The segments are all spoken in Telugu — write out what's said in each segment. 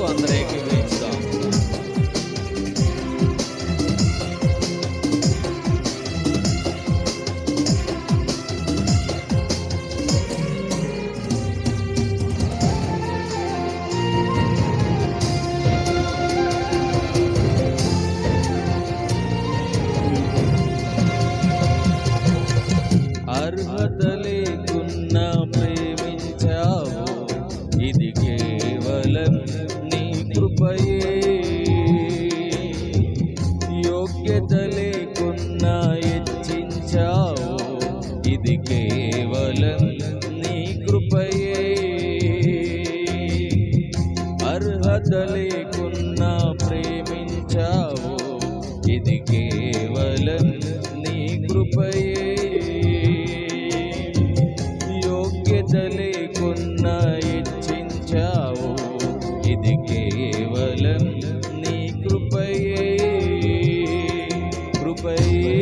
అందరూ ఏకీభవించుదాం. అర్హత లేకున్నా ప్రేమించావు, ఇది కేవలం నీ కృపయే. యోగ్యత లేకున్నా హెచ్చించావు, ఇది కేవలం నీ కృపయే. అర్హత లేకున్నా ప్రేమించావు, ఇది కేవలం నీ కృపయే. లేకున్నా ఇచ్చించావు, ఇది కేవలం నీ కృపయే. కృపయే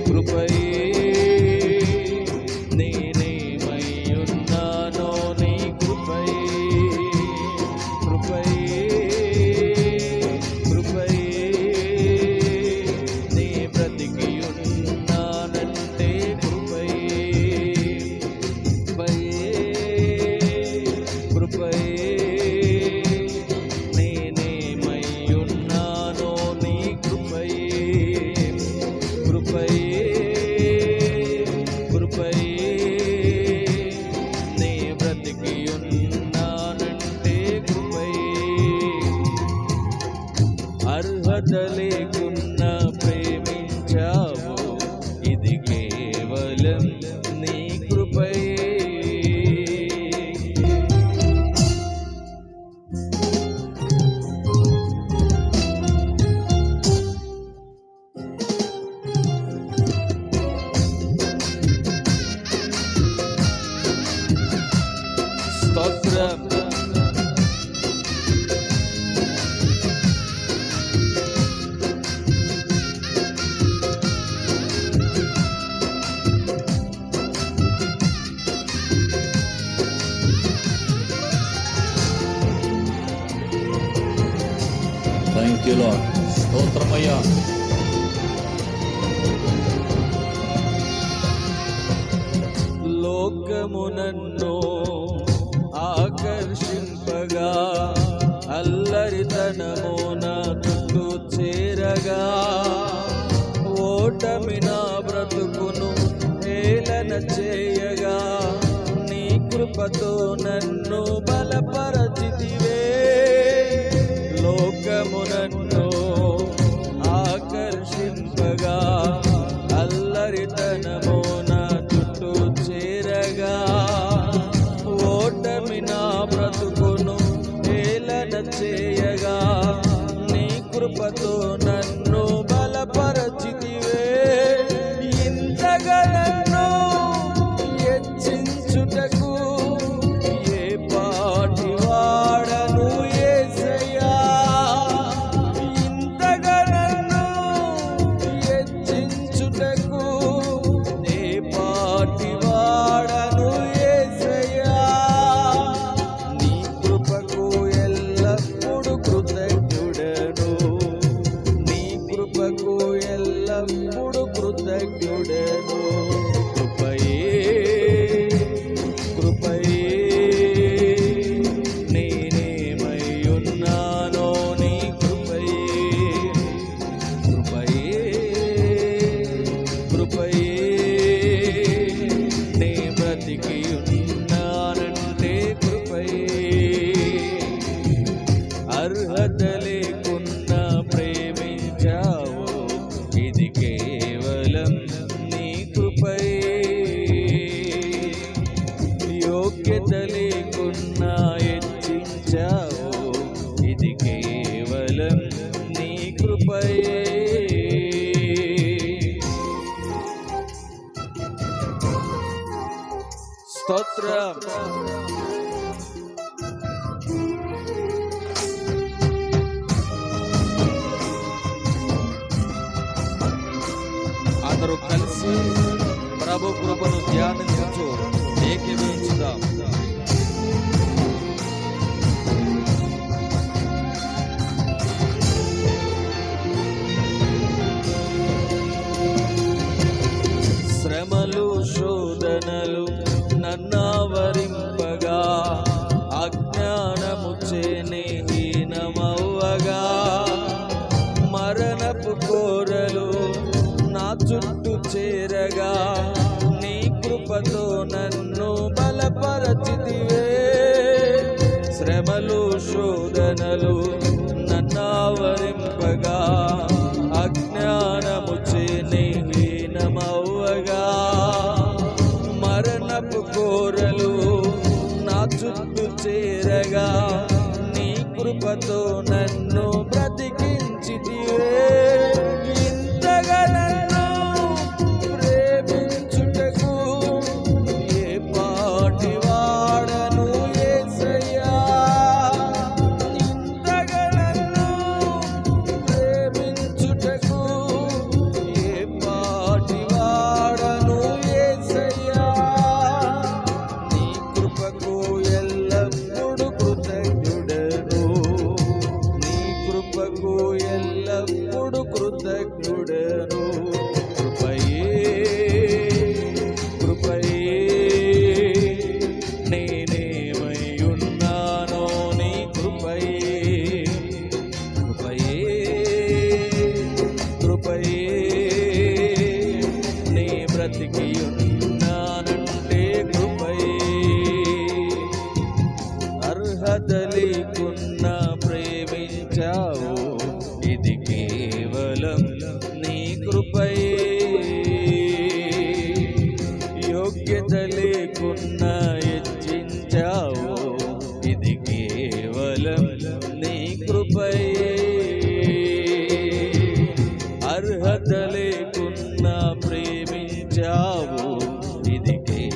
కృపయే నేనేమై ఉన్నానో నీ కృపయే. కృపయే కృపయే నీ బ్రతికి ఉన్నానంటే కృపయే. కృపయే నేనేమై ఉన్నానో నీ కృపయే. కృపయే కృపయే నీ బ్రతికి ఉన్నానంటే కృపయే. అర్హత లేకున్నా ప్రేమించావు, ఇది కేవలం నీ కృపయే. స్తోత్రం. Thank you lord. స్తోత్రమయ్యా. లోకము నన్ను ఆకర్షింపగా, అల్లరితనము నా చుట్టూ చేరగా, ఓటమి నా బ్రతుకును హేళన చేయగా, నీ కృపతో నన్ను బలపరచితివే. లోకము నన్ను ఆకర్షింపగా, అల్లరితనము నా చుట్టూ చేరగా, ఓటమి నా బ్రతుకును హేళన చేయగా, నీ కృపతో నన్ను బలపరచితివే. ఇంతగా నన్ను హెచ్చించుటకు ఏ పాటి వాడను యేసయ్యా. ఇంతగా నన్ను హెచ్చించుటకు ఏ పాటి వాడను యేసయ్యా. నీ కృపకు ఎల్లప్పుడు కృతజ్ఞుడను, నీ కృపకు ఎల్లప్పుడు కృతజ్ఞుడను. కృపయే కృపయే నేనేమై ఉన్నానో నీ కృపయే. కృపయే కృపయే నీ బ్రతికి ఉన్నానంటే కృపయే. అర్హత లేకున్నా ప్రేమించావు, ఇది కేవలం నీ కృపయే. యోగ్యత లేకున్నా హెచ్చించావు, ఇది కేవలం నీ కృపయే. స్తోత్రం. అందరూ కలిసి ప్రభు కృపను ధ్యానించు, ఏకీభవించుదాం. కృపతో నన్ను బలపరచితివే. శ్రమలు శోధనలు నన్నావరింపగా అజ్ఞానము చేని హీనమవ్వగా మరణపు కోరలు నా చుట్టూ చేరగా నీ కృపతో నన్ను బ్రతికించితివే. ఇంతగా నన్ను ప్రేమించుటకు ఏ పాటి వాడను యేసయ్యా. ఇంతగా నన్ను ప్రేమించుటకు ఏ పాటి వాడను యేసయ్యా. నీ కృపకు ఎల్లప్పుడూ కృతజ్ఞుడను. నీ కృపకు ఎల్లప్పుడూ కృతజ్ఞుడను. కృపయే కృపయే నేనేమై ఉన్నానో నీ కృపయే. కృపయే కృపయే నీ బ్రతికి ఉన్నానంటే కృపయే. అర్హత లేకున్నా ప్రేమించావు, ఇది కేవలం నీ కృపయే. యోగ్యత లేకున్నా హెచ్చించావు, ఇది కేవలం నీ కృపయే. అర్హత లేకున్నా ప్రేమించావు, ఇది కేవలం